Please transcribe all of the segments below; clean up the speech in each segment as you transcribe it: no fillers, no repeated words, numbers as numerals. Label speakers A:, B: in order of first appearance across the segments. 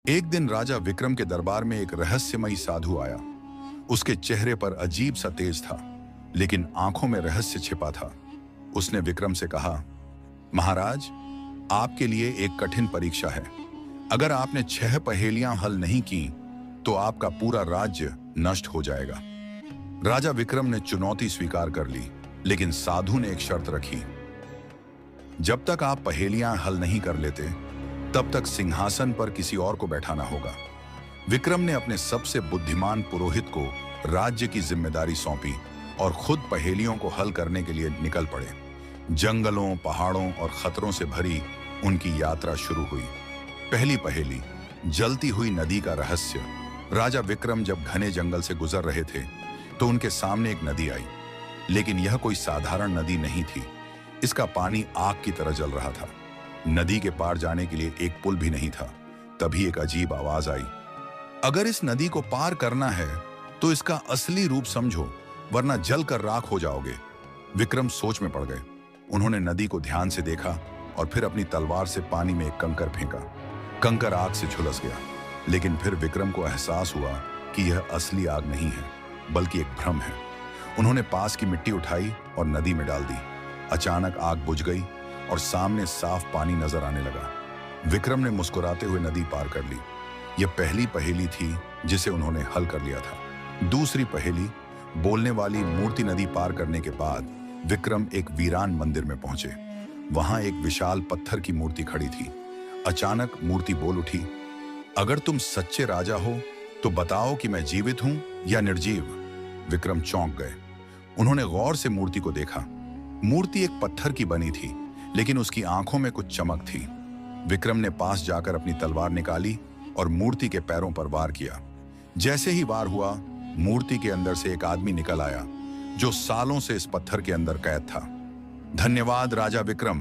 A: एक दिन राजा विक्रम के दरबार में एक रहस्यमयी साधु आया। उसके चेहरे पर अजीब सा तेज था, लेकिन आंखों में रहस्य छिपा था। उसने विक्रम से कहा, महाराज, आपके लिए एक कठिन परीक्षा है। अगर आपने 6 पहेलियां हल नहीं की तो आपका पूरा राज्य नष्ट हो जाएगा। राजा विक्रम ने चुनौती स्वीकार कर ली, लेकिन साधु ने एक शर्त रखी। जब तक आप पहेलियां हल नहीं कर लेते, तब तक सिंहासन पर किसी और को बैठाना होगा। विक्रम ने अपने सबसे बुद्धिमान पुरोहित को राज्य की जिम्मेदारी सौंपी और खुद पहेलियों को हल करने के लिए निकल पड़े। जंगलों, पहाड़ों और खतरों से भरी उनकी यात्रा शुरू हुई। पहली पहेली, जलती हुई नदी का रहस्य। राजा विक्रम जब घने जंगल से गुजर रहे थे तो उनके सामने एक नदी आई, लेकिन यह कोई साधारण नदी नहीं थी। इसका पानी आग की तरह जल रहा था। नदी के पार जाने के लिए एक पुल भी नहीं था। तभी एक अजीब आवाज आई, अगर इस नदी को पार करना है तो इसका असली रूप समझो, वरना जल कर राख हो जाओगे। विक्रम सोच में पड़ गए। उन्होंने नदी को ध्यान से देखा और फिर अपनी तलवार से पानी में एक कंकर फेंका। कंकर आग से झुलस गया, लेकिन फिर विक्रम को एहसास हुआ कि यह असली आग नहीं है, बल्कि एक भ्रम है। उन्होंने पास की मिट्टी उठाई और नदी में डाल दी। अचानक आग बुझ गई और सामने साफ पानी नजर आने लगा। विक्रम ने मुस्कुराते हुए नदी पार कर ली। यह पहली पहेली थी जिसे उन्होंने हल कर लिया था। दूसरी पहेली, बोलने वाली मूर्ति। नदी पार करने के बाद विक्रम एक वीरान मंदिर में पहुंचे। वहां एक विशाल पत्थर की मूर्ति खड़ी थी। अचानक मूर्ति बोल उठी, अगर तुम सच्चे राजा हो तो बताओ कि मैं जीवित हूं या निर्जीव। विक्रम चौंक गए। उन्होंने गौर से मूर्ति को देखा। मूर्ति एक पत्थर की बनी थी, लेकिन उसकी आंखों में कुछ चमक थी। विक्रम ने पास जाकर अपनी तलवार निकाली और मूर्ति के पैरों पर वार किया। जैसे ही वार हुआ, मूर्ति के अंदर से एक आदमी निकल आया जो सालों से इस पत्थर के अंदर कैद था। धन्यवाद राजा विक्रम,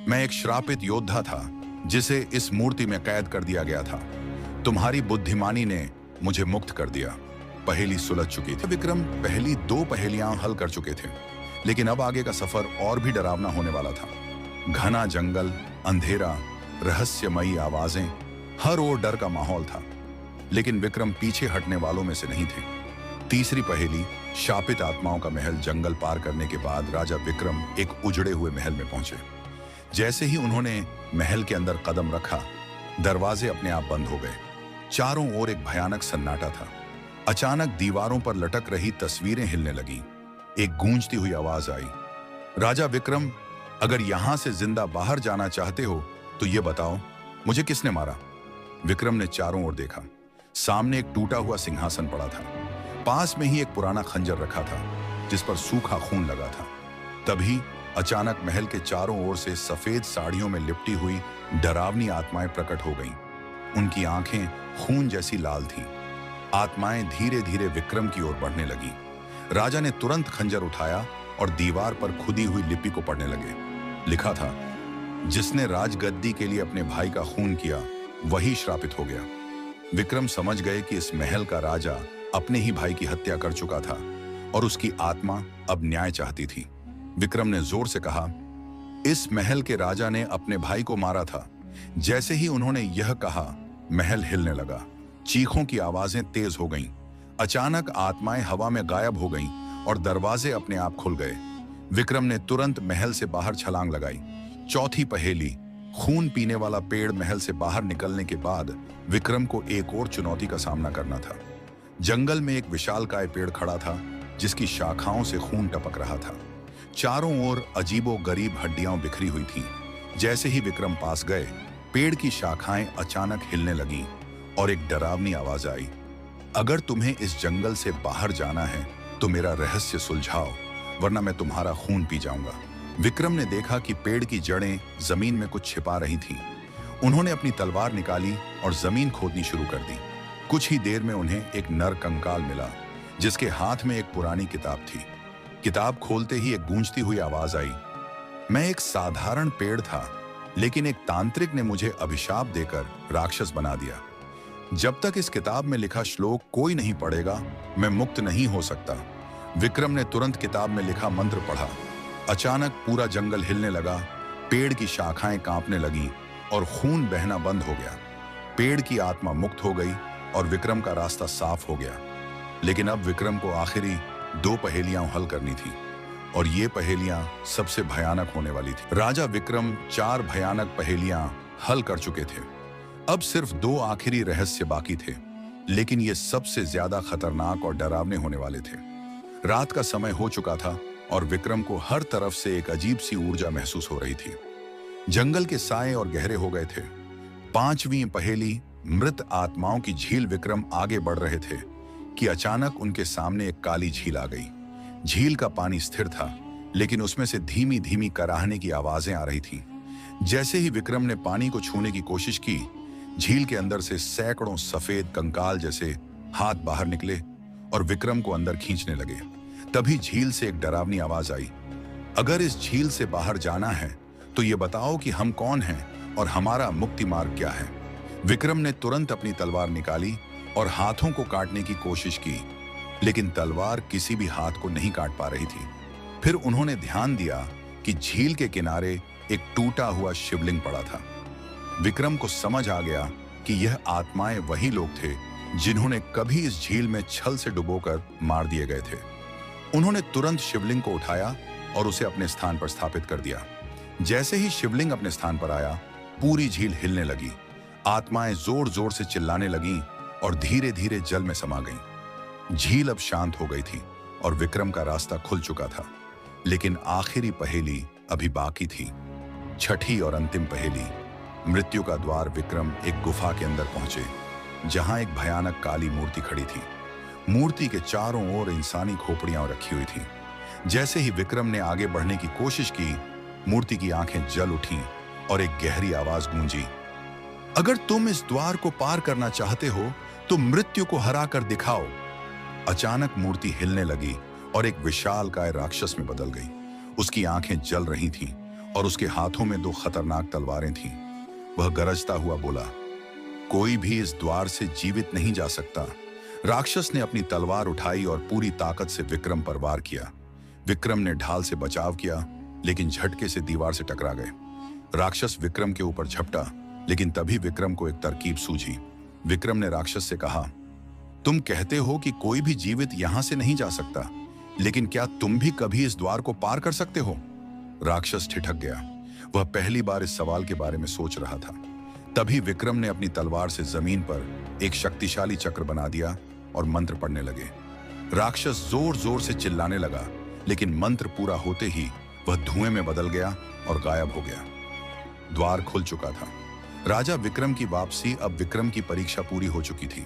A: मैं एक श्रापित योद्धा था जिसे इस मूर्ति में कैद कर दिया गया था। तुम्हारी बुद्धिमानी ने मुझे मुक्त कर दिया। पहेली सुलझ चुकी थी। विक्रम पहली 2 पहेलियां हल कर चुके थे, लेकिन अब आगे का सफर और भी डरावना होने वाला था। घना जंगल, अंधेरा, रहस्यमयी आवाजें, हर ओर डर का माहौल था। लेकिन विक्रम पीछे हटने वालों में से नहीं थे। तीसरी पहेली, शापित आत्माओं का महल। जंगल पार करने के बाद राजा विक्रम एक उजड़े हुए महल में पहुंचे। जैसे ही उन्होंने महल के अंदर कदम रखा, दरवाजे अपने आप बंद हो गए। चारों ओर एक भयानक सन्नाटा था। अचानक दीवारों पर लटक रही तस्वीरें हिलने लगी। एक गूंजती हुई आवाज आई, राजा विक्रम, अगर यहां से जिंदा बाहर जाना चाहते हो तो ये बताओ, मुझे किसने मारा। विक्रम ने चारों ओर देखा। सामने एक टूटा हुआ सिंहासन पड़ा था। पास में ही एक पुराना खंजर रखा था जिस पर सूखा खून लगा था। तभी अचानक महल के चारों ओर से सफेद साड़ियों में लिपटी हुई डरावनी आत्माएं प्रकट हो गईं। उनकी आंखें खून जैसी लाल थीं। आत्माएं धीरे धीरे विक्रम की ओर बढ़ने लगी। राजा ने तुरंत खंजर उठाया और दीवार पर खुदी हुई लिपि को पढ़ने लगे। लिखा था, जिसने राजगद्दी के लिए अपने भाई का खून किया वही श्रापित हो गया। विक्रम समझ गए कि इस महल का राजा अपने ही भाई की हत्या कर चुका था और उसकी आत्मा अब न्याय चाहती थी। विक्रम ने जोर से कहा, इस महल के राजा ने अपने भाई को मारा था। जैसे ही उन्होंने यह कहा, महल हिलने लगा। चीखों की आवाजें तेज हो गईं। अचानक आत्माएं हवा में गायब हो गईं और दरवाजे अपने आप खुल गए। विक्रम ने तुरंत महल से बाहर छलांग लगाई। चौथी पहेली, खून पीने वाला पेड़। महल से बाहर निकलने के बाद विक्रम को एक और चुनौती का सामना करना था। जंगल में एक विशालकाय पेड़ खड़ा था जिसकी शाखाओं से खून टपक रहा था। चारों ओर अजीबो-गरीब हड्डियां बिखरी हुई थीं। जैसे ही विक्रम पास गए, पेड़ की शाखाएं अचानक हिलने लगीं और एक डरावनी आवाज आई, अगर तुम्हें इस जंगल से बाहर जाना है तो मेरा रहस्य सुलझाओ, वरना मैं तुम्हारा खून पी जाऊंगा। विक्रम ने देखा कि पेड़ की जड़ें जमीन में कुछ छिपा रही थीं। उन्होंने अपनी तलवार निकाली और जमीन खोदनी शुरू कर दी। कुछ ही देर में उन्हें एक नर कंकाल मिला जिसके हाथ में एक पुरानी किताब थी। किताब खोलते ही एक गूंजती हुई आवाज आई, मैं एक साधारण पेड़ था, लेकिन एक तांत्रिक ने मुझे अभिशाप देकर राक्षस बना दिया। जब तक इस किताब में लिखा श्लोक कोई नहीं पढ़ेगा, मैं मुक्त नहीं हो सकता। विक्रम ने तुरंत किताब में लिखा मंत्र पढ़ा। अचानक पूरा जंगल हिलने लगा, पेड़ की शाखाएं कांपने लगीं और खून बहना बंद हो गया। पेड़ की आत्मा मुक्त हो गई और विक्रम का रास्ता साफ हो गया। लेकिन अब विक्रम को आखिरी 2 पहेलियां हल करनी थी और ये पहेलियां सबसे भयानक होने वाली थी। राजा विक्रम 4 भयानक पहेलियां हल कर चुके थे। अब सिर्फ 2 आखिरी रहस्य बाकी थे, लेकिन ये सबसे ज्यादा खतरनाक और डरावने होने वाले थे। रात का समय हो चुका था और विक्रम को हर तरफ से एक अजीब सी ऊर्जा महसूस हो रही थी। जंगल के साए और गहरे हो गए थे। 5वीं पहेली मृत आत्माओं की झील। विक्रम आगे बढ़ रहे थे कि अचानक उनके सामने एक काली झील आ गई। झील का पानी स्थिर था, लेकिन उसमें से धीमी धीमी कराहने की आवाजें आ रही थीं। जैसे ही विक्रम ने पानी को छूने की कोशिश की, झील के अंदर से सैकड़ों सफेद कंकाल जैसे हाथ बाहर निकले और विक्रम को अंदर खींचने लगे। तभी झील से एक डरावनी आवाज आई, अगर इस झील से बाहर जाना है तो ये बताओ कि हम कौन हैं और हमारा मुक्ति मार्ग क्या है। विक्रम ने तुरंत अपनी तलवार निकाली और हाथों को काटने की कोशिश की, लेकिन तलवार किसी भी हाथ को नहीं काट पा रही थी। फिर उन्होंने ध्यान दिया कि झील के किनारे एक टूटा हुआ शिवलिंग पड़ा था। विक्रम को समझ आ गया कि यह आत्माएं वही लोग थे जिन्होंने कभी इस झील में छल से डुबोकर मार दिए गए थे। उन्होंने तुरंत शिवलिंग को उठाया और उसे अपने स्थान पर स्थापित कर दिया। जैसे ही शिवलिंग अपने स्थान पर आया, पूरी झील हिलने लगी। आत्माएं जोर जोर से चिल्लाने लगीं और धीरे धीरे जल में समा गईं। झील अब शांत हो गई थी और विक्रम का रास्ता खुल चुका था। लेकिन आखिरी पहेली अभी बाकी थी। छठी और अंतिम पहेली। मृत्यु का द्वार। विक्रम एक गुफा के अंदर पहुंचे, जहां एक भयानक काली मूर्ति खड़ी थी। मूर्ति के चारों ओर इंसानी खोपड़ियां रखी हुई थी। जैसे ही विक्रम ने आगे बढ़ने की कोशिश की, मूर्ति की आंखें जल उठीं और एक गहरी आवाज गूंजी, अगर तुम इस द्वार को पार करना चाहते हो तो मृत्यु को हरा कर दिखाओ। अचानक मूर्ति हिलने लगी और एक विशालकाय राक्षस में बदल गई। उसकी आंखें जल रही थीं और उसके हाथों में 2 खतरनाक तलवारें थीं। वह गरजता हुआ बोला, कोई भी इस द्वार से जीवित नहीं जा सकता। राक्षस ने अपनी तलवार उठाई और पूरी ताकत से विक्रम पर वार किया। विक्रम ने ढाल से बचाव किया, लेकिन झटके से दीवार से टकरा गए। राक्षस विक्रम के ऊपर झपटा, लेकिन तभी विक्रम को एक तरकीब सूझी। विक्रम ने राक्षस से कहा, तुम कहते हो कि कोई भी जीवित यहां से नहीं जा सकता, लेकिन क्या तुम भी कभी इस द्वार को पार कर सकते हो? राक्षस ठिठक गया। वह पहली बार इस सवाल के बारे में सोच रहा था। तभी विक्रम ने अपनी तलवार से जमीन पर एक शक्तिशाली चक्र बना दिया और मंत्र पढ़ने लगे। राक्षस जोर जोर से चिल्लाने लगा, लेकिन मंत्र पूरा होते ही वह धुएं में बदल गया और गायब हो गया। द्वार खुल चुका था। राजा विक्रम की वापसी। अब विक्रम की परीक्षा पूरी हो चुकी थी।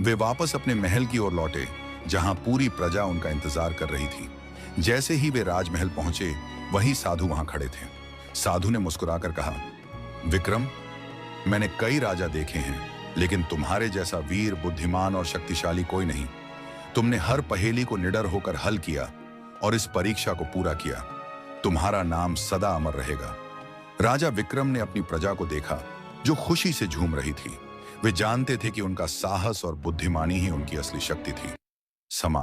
A: वे वापस अपने महल की ओर लौटे, जहां पूरी प्रजा उनका इंतजार कर रही थी। जैसे ही वे राजमहल पहुंचे, वही साधु वहां खड़े थे। साधु ने मुस्कुराकर कहा, विक्रम, मैंने कई राजा देखे हैं, लेकिन तुम्हारे जैसा वीर, बुद्धिमान और शक्तिशाली कोई नहीं। तुमने हर पहेली को निडर होकर हल किया और इस परीक्षा को पूरा किया। तुम्हारा नाम सदा अमर रहेगा। राजा विक्रम ने अपनी प्रजा को देखा, जो खुशी से झूम रही थी। वे जानते थे कि उनका साहस और बुद्धिमानी ही उनकी असली शक्ति थी। समाप्त।